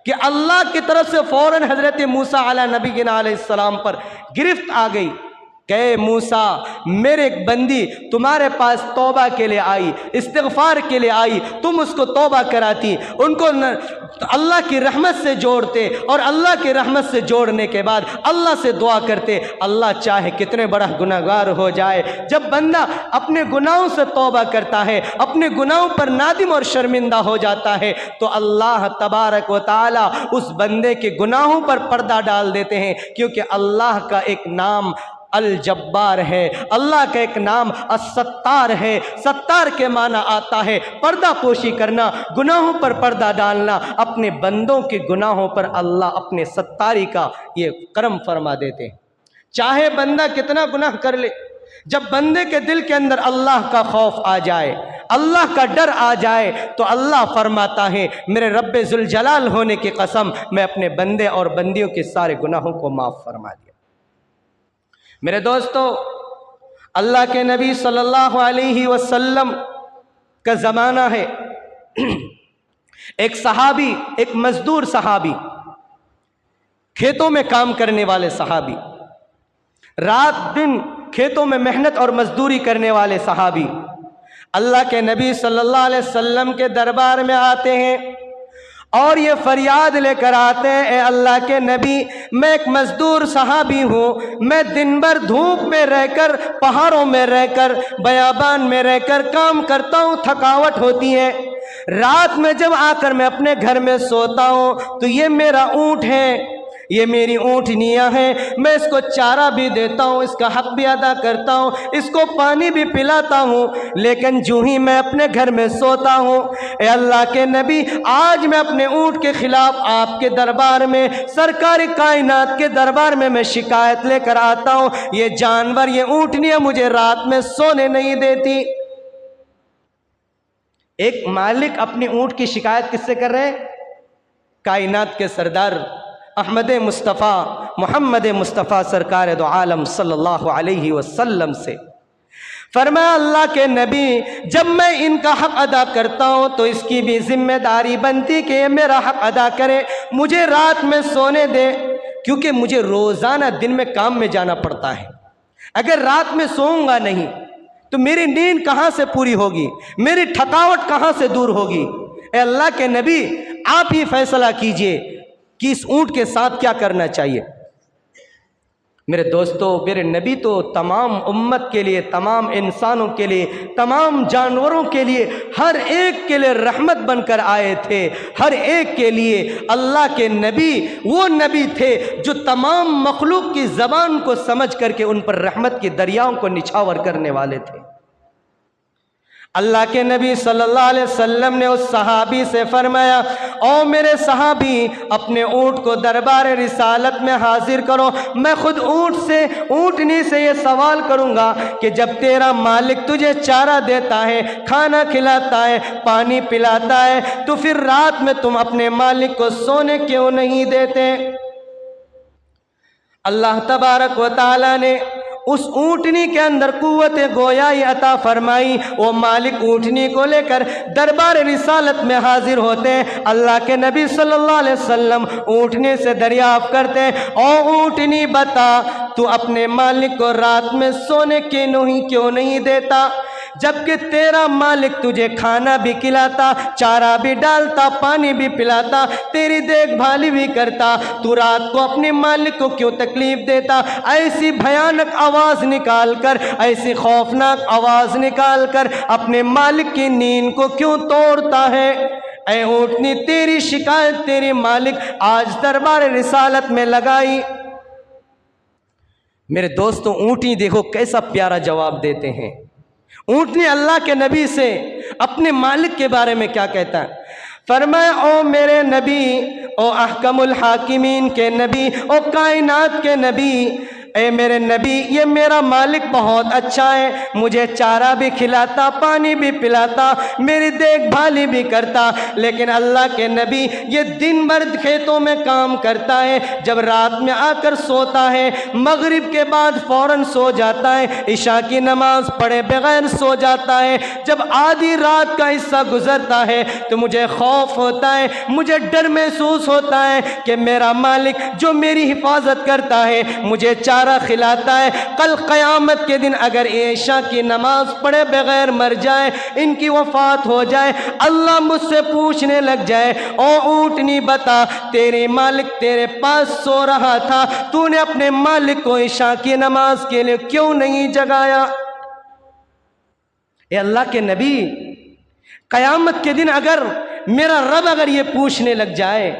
कि अल्लाह की तरफ से फ़ौरन हज़रत मूसा अला नबीना अलैहिस्सलाम पर गिरफ्त आ गई। कहे मूसा, मेरे एक बंदी तुम्हारे पास तौबा के लिए आई, इस्तिग़फ़ार के लिए आई, तुम उसको तौबा कराती, उनको अल्लाह की रहमत से जोड़ते और अल्लाह की रहमत से जोड़ने के बाद अल्लाह से दुआ करते। अल्लाह चाहे कितने बड़ा गुनहगार हो जाए, जब बंदा अपने गुनाहों से तौबा करता है, अपने गुनाहों पर नादिम और शर्मिंदा हो जाता है, तो अल्लाह तबारक व तआला उस बंदे के गुनाहों पर पर्दा डाल देते हैं। क्योंकि अल्लाह का एक नाम अल जब्बार है, अल्लाह का एक नाम अस्सत्तार है। सत्तार के माना आता है पर्दा पोशी करना, गुनाहों पर पर्दा डालना। अपने बंदों के गुनाहों पर अल्लाह अपने सत्तारी का ये करम फरमा देते हैं। चाहे बंदा कितना गुनाह कर ले, जब बंदे के दिल के अंदर अल्लाह का खौफ आ जाए, अल्लाह का डर आ जाए, तो अल्लाह फरमाता है, मेरे रब्बे जुल जलाल होने की कसम, मैं अपने बंदे और बंदियों के सारे गुनाहों को माफ़ फरमा दिया। मेरे दोस्तों, अल्लाह के नबी सल्लल्लाहु अलैहि वसल्लम का ज़माना है। एक सहाबी, एक मजदूर सहाबी, खेतों में काम करने वाले सहाबी, रात दिन खेतों में मेहनत और मजदूरी करने वाले सहाबी अल्लाह के नबी सल्लल्लाहु अलैहि वसल्लम के दरबार में आते हैं और ये फरियाद लेकर आते हैं, ए अल्लाह के नबी, मैं एक मजदूर सहाबी हूँ, मैं दिन भर धूप में रहकर, पहाड़ों में रहकर, बयाबान में रहकर काम करता हूँ, थकावट होती है। रात में जब आकर मैं अपने घर में सोता हूँ तो ये मेरा ऊँट है, ये मेरी ऊँटनियाँ हैं, मैं इसको चारा भी देता हूँ, इसका हक भी अदा करता हूँ, इसको पानी भी पिलाता हूँ, लेकिन जूँ ही मैं अपने घर में सोता हूँ, ए अल्लाह के नबी, आज मैं अपने ऊँट के खिलाफ आपके दरबार में, सरकारी कायनात के दरबार में मैं शिकायत लेकर आता हूँ। ये जानवर, ये ऊँटनियाँ मुझे रात में सोने नहीं देती। एक मालिक अपनी ऊँट की शिकायत किससे कर रहे हैं? कायनात के सरदार अहमद मुस्तफ़ा, मोहम्मद मुस्तफ़ा सरकार दो आलम सल्लल्लाहु अलैहि वसल्लम से। फरमाया अल्लाह के नबी, जब मैं इनका हक अदा करता हूँ तो इसकी भी जिम्मेदारी बनती कि ये मेरा हक अदा करे, मुझे रात में सोने दे, क्योंकि मुझे रोज़ाना दिन में काम में जाना पड़ता है। अगर रात में सोऊंगा नहीं तो मेरी नींद कहाँ से पूरी होगी, मेरी थकावट कहाँ से दूर होगी। ए अल्लाह के नबी, आप ही फैसला कीजिए कि इस ऊँट के साथ क्या करना चाहिए। मेरे दोस्तों, मेरे नबी तो तमाम उम्मत के लिए, तमाम इंसानों के लिए, तमाम जानवरों के लिए, हर एक के लिए रहमत बनकर आए थे। हर एक के लिए अल्लाह के नबी वो नबी थे जो तमाम मखलूक की ज़बान को समझ करके उन पर रहमत की दरियाओं को निछावर करने वाले थे। अल्लाह के नबी सल्लल्लाहु अलैहि वसल्लम ने उस सहाबी से फरमाया, ओ मेरे सहाबी, अपने ऊँट को दरबार रिसालत में हाजिर करो। मैं खुद ऊँटनी से ये सवाल करूँगा कि जब तेरा मालिक तुझे चारा देता है, खाना खिलाता है, पानी पिलाता है, तो फिर रात में तुम अपने मालिक को सोने क्यों नहीं देते। अल्लाह तबारक व तआला ने उस ऊँटनी के अंदर कुव्वत गोयाई अता फरमाई। वो मालिक ऊँटनी को लेकर दरबार रिसालत में हाजिर होते हैं। अल्लाह के नबी सल्लल्लाहु अलैहि वसल्लम ऊँटनी से दरियाफ्त करते हैं, ओ ऊँटनी बता, तू अपने मालिक को रात में सोने क्यों नहीं देता, जबकि तेरा मालिक तुझे खाना भी खिलाता, चारा भी डालता, पानी भी पिलाता, तेरी देखभाल भी करता, तू रात को अपने मालिक को क्यों तकलीफ देता। ऐसी भयानक आवाज़ निकाल कर, ऐसी खौफनाक आवाज़ निकाल कर अपने मालिक की नींद को क्यों तोड़ता है। ऐ ऊँटनी, तेरी शिकायत तेरे मालिक आज दरबार रिसालत में लगाई। मेरे दोस्तों, ऊँटनी देखो कैसा प्यारा जवाब देते हैं। ऊँटनी अल्लाह के नबी से अपने मालिक के बारे में क्या कहता है। फरमाया, ओ मेरे नबी, ओ अहकमुल हाकिमीन के नबी, ओ कायनात के नबी, ए मेरे नबी, ये मेरा मालिक बहुत अच्छा है, मुझे चारा भी खिलाता, पानी भी पिलाता, मेरी देखभाल भी करता। लेकिन अल्लाह के नबी ये दिन भर खेतों में काम करता है, जब रात में आकर सोता है, मगरिब के बाद फ़ौरन सो जाता है, इशा की नमाज पढ़े बगैर सो जाता है। जब आधी रात का हिस्सा गुजरता है तो मुझे खौफ होता है, मुझे डर महसूस होता है कि मेरा मालिक जो मेरी हिफाजत करता है, मुझे चारा खिलाता है, कल क़यामत के दिन अगर ईशा की नमाज पढ़े बगैर मर जाए, इनकी वफ़ात हो जाए, अल्लाह मुझसे पूछने लग जाए, ओ ऊँटनी बता, तेरे मालिक तेरे पास सो रहा था, तूने अपने मालिक को ईशा की नमाज के लिए क्यों नहीं जगाया। ए अल्लाह के नबी, क़यामत के दिन अगर मेरा रब अगर ये पूछने लग जाए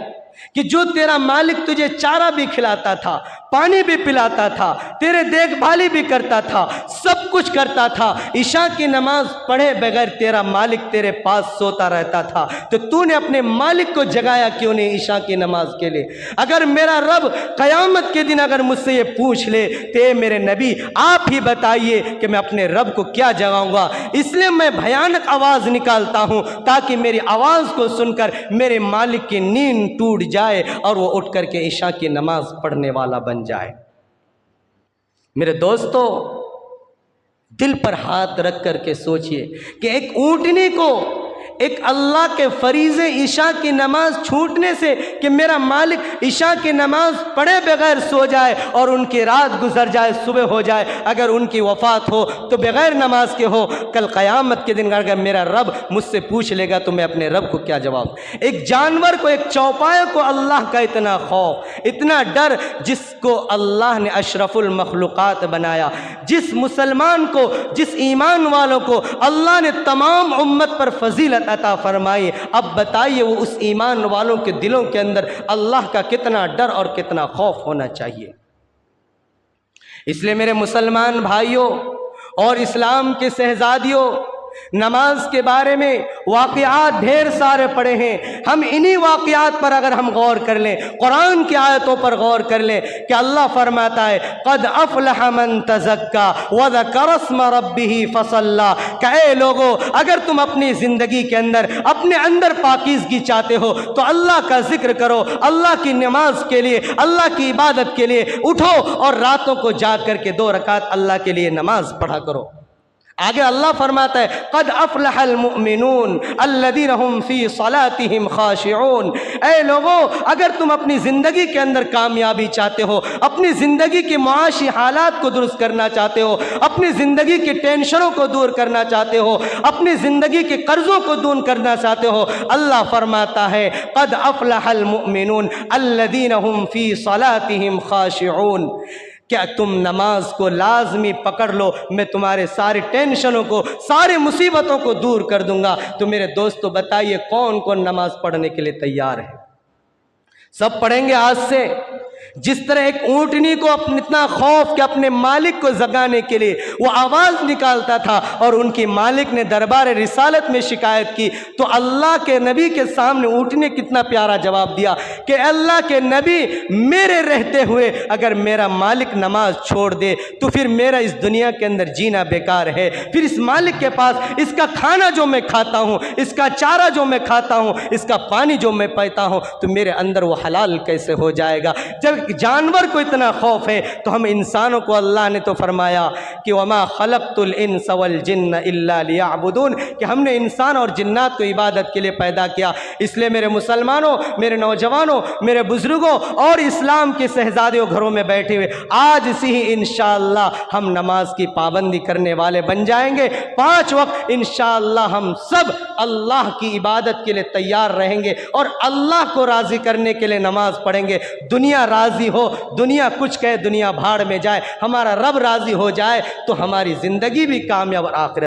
कि जो तेरा मालिक तुझे चारा भी खिलाता था, पानी भी पिलाता था, तेरे देखभाली भी करता था, सब कुछ करता था, ईशा की नमाज पढ़े बगैर तेरा मालिक तेरे पास सोता रहता था, तो तूने अपने मालिक को जगाया क्यों नहीं ईशा की नमाज के लिए। अगर मेरा रब क़यामत के दिन अगर मुझसे ये पूछ ले तो मेरे नबी आप ही बताइए कि मैं अपने रब को क्या जगाऊंगा। इसलिए मैं भयानक आवाज़ निकालता हूँ ताकि मेरी आवाज़ को सुनकर मेरे मालिक की नींद टूट जाए और वो उठ करके ईशा की नमाज पढ़ने वाला बन जाए। मेरे दोस्तों, दिल पर हाथ रख करके सोचिए कि एक ऊँटनी को एक अल्लाह के फरीज़े ईशा की नमाज छूटने से कि मेरा मालिक ईशा की नमाज पढ़े बगैर सो जाए और उनकी रात गुजर जाए, सुबह हो जाए, अगर उनकी वफ़ात हो तो बगैर नमाज के हो, कल क़यामत के दिन अगर मेरा रब मुझसे पूछ लेगा तो मैं अपने रब को क्या जवाब। एक जानवर को, एक चौपाया को अल्लाह का इतना खौफ, इतना डर, जिसको अल्लाह ने अशरफुल मखलूक़ात बनाया, जिस मुसलमान को, जिस ईमान वालों को अल्लाह ने तमाम उम्मत पर फजीलत अता फरमाई। अब बताइए वो उस ईमान वालों के दिलों के अंदर अल्लाह का कितना डर और कितना खौफ होना चाहिए। इसलिए मेरे मुसलमान भाइयों और इस्लाम के शहजादियों, नमाज के बारे में वाक़यात ढेर सारे पढ़े हैं। हम इन्हीं वाक़यात पर अगर हम गौर कर लें, कुरान की आयतों पर गौर कर लें कि अल्लाह फरमाता है, क़द अफ़लह मन तज़क्का व ज़करा अस्म रब्बिही फ़सल्ला। कहे लोगों, अगर तुम अपनी ज़िंदगी के अंदर अपने अंदर पाकीज़गी चाहते हो तो अल्लाह का ज़िक्र करो, अल्लाह की नमाज के लिए, अल्लाह की इबादत के लिए उठो और रातों को जाग करके 2 रकात अल्लाह के लिए नमाज पढ़ा करो। आगे अल्लाह फरमाता है क़द अफ़लहल मुमिनून अल्लज़ीना हुम फ़ी सलातिहिम ख़ाशिऊन। ऐ लोगों, अगर तुम अपनी ज़िंदगी के अंदर कामयाबी चाहते हो, अपनी ज़िंदगी के मुआशी हालात को दुरुस्त करना चाहते हो, अपनी ज़िंदगी की टेंशनों को दूर करना चाहते हो, अपनी ज़िंदगी के कर्ज़ों को दूर करना चाहते हो, अल्लाह फरमाता है क़द अफ़लहल मुमिनून अल्लज़ीना हुम फ़ी सलातिहिम ख़ाशिऊन। क्या तुम नमाज को लाजमी पकड़ लो, मैं तुम्हारे सारे टेंशनों को, सारी मुसीबतों को दूर कर दूंगा। तो मेरे दोस्तों बताइए कौन कौन नमाज पढ़ने के लिए तैयार है? सब पढ़ेंगे आज से। जिस तरह एक ऊँटनी को इतना खौफ कि अपने मालिक को जगाने के लिए वो आवाज़ निकालता था और उनकी मालिक ने दरबार रिसालत में शिकायत की, तो अल्लाह के नबी के सामने ऊँटनी ने कितना प्यारा जवाब दिया कि अल्लाह के नबी, मेरे रहते हुए अगर मेरा मालिक नमाज छोड़ दे तो फिर मेरा इस दुनिया के अंदर जीना बेकार है। फिर इस मालिक के पास इसका खाना जो मैं खाता हूँ, इसका चारा जो मैं खाता हूँ, इसका पानी जो मैं पीता हूँ, तो मेरे अंदर वो हलाल कैसे हो जाएगा? जब जानवर को इतना खौफ है तो हम इंसानों को अल्लाह ने तो फरमाया कि वमा खलक़तुल इंसा वल जिन्न इल्ला लियअबुदून, कि हमने इंसान और जिन्नात को इबादत के लिए पैदा किया। इसलिए मेरे मुसलमानों, मेरे नौजवानों, मेरे बुजुर्गों और इस्लाम के शहजादियों घरों में बैठे हुए, आज से ही इंशाअल्लाह हम नमाज की पाबंदी करने वाले बन जाएंगे। 5 वक्त इंशाअल्लाह हम सब अल्लाह की इबादत के लिए तैयार रहेंगे और अल्लाह को राज़ी करने के लिए नमाज पढ़ेंगे। दुनिया राज़ी हो, दुनिया कुछ कहे, दुनिया भाड़ में जाए, हमारा रब राज़ी हो जाए तो हमारी ज़िंदगी भी कामयाब और आखिरत